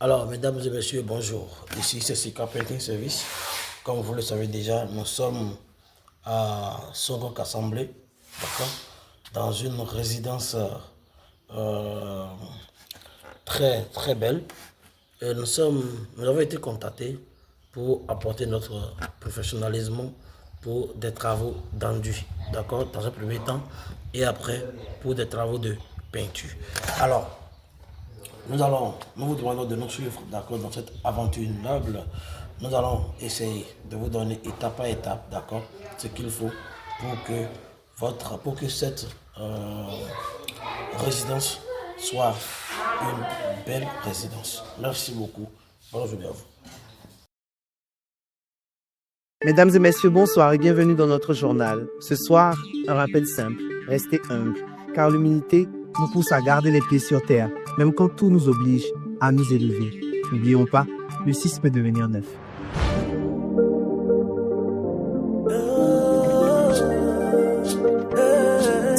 Alors, mesdames et messieurs, bonjour. Ici, c'est Sika Printing Service. Comme vous le savez déjà, nous sommes à Songok Assemblée, d'accord, dans une résidence très belle. Et nous avons été contactés pour apporter notre professionnalisme pour des travaux d'enduit, d'accord, dans un premier temps, et après pour des travaux de peinture. Alors, nous vous demandons de nous suivre, d'accord, dans cette aventure noble. Nous allons essayer de vous donner étape par étape, d'accord, ce qu'il faut pour que cette résidence soit une belle résidence. Merci beaucoup. Bonne journée à vous. Mesdames et messieurs, bonsoir et bienvenue dans notre journal. Ce soir, un rappel simple, restez humble, car l'humilité nous pousse à garder les pieds sur terre, même quand tout nous oblige à nous élever. N'oublions pas, le 6 peut devenir 9.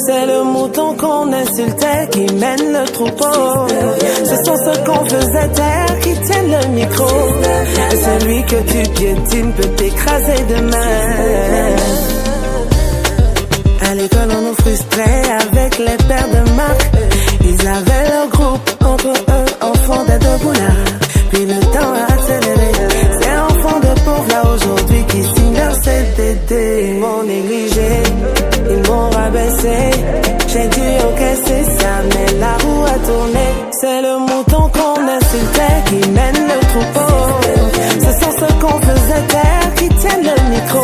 C'est le mouton qu'on insultait qui mène le troupeau. Ce sont ceux qu'on faisait taire qui tiennent le micro. Et celui que tu piétines peut t'écraser demain. À l'école on nous frustrait avec les pères de marque. Ils avaient leur groupe entre eux, enfants d'aide au boulard. Puis le temps a accéléré. Ces enfants de pauvres là aujourd'hui qui signent leur CDD. Ils m'ont négligé, ils m'ont rabaissé. J'ai dû encaisser ça, mais la roue a tourné. C'est le mouton qu'on insultait qui mène le troupeau. Ce sont ceux qu'on faisait taire qui tiennent le micro.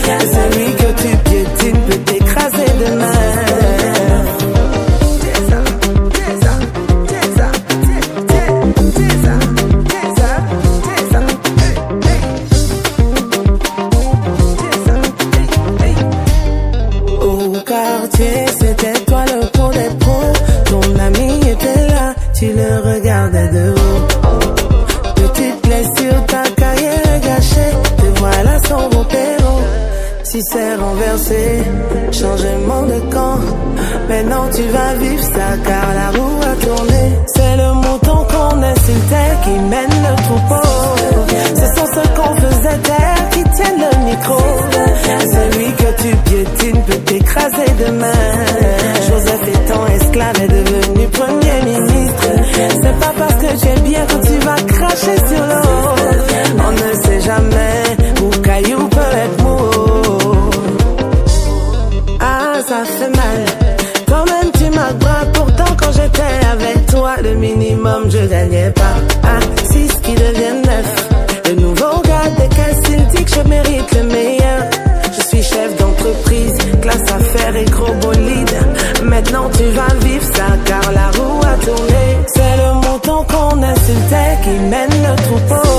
Celui que tu piétines peut t'écraser demain. C'était toi le pro des pros. Ton ami était là, tu le regardais de haut. Petite blessure, ta carrière est gâchée. Te voilà sans repéro. Si c'est renversé, changement de camp. Maintenant tu vas vivre ça car la roue a tourné. C'est le mouton qu'on insultait qui mène le troupeau. Ce sont ceux qu'on faisait taire qui tiennent le micro. Celui que tu piétines peut t'écraser demain. Joseph étant esclave est devenu premier ministre. C'est pas parce que tu es bien que tu vas cracher sur l'eau. On ne sait jamais où caillou peut être mou. Ah, ça fait mal. Toi-même tu m'as bras. Pourtant quand j'étais avec toi, le minimum je gagnais pas. Ah, 6 qui deviennent 9. Le nouveau gars des caisses, il dit que je mérite le meilleur. Je suis chef d'entreprise, classe affaires et gros bolide. Maintenant tu vas vivre ça car la roue a tourné. C'est le mouton qu'on insultait qui mène le troupeau.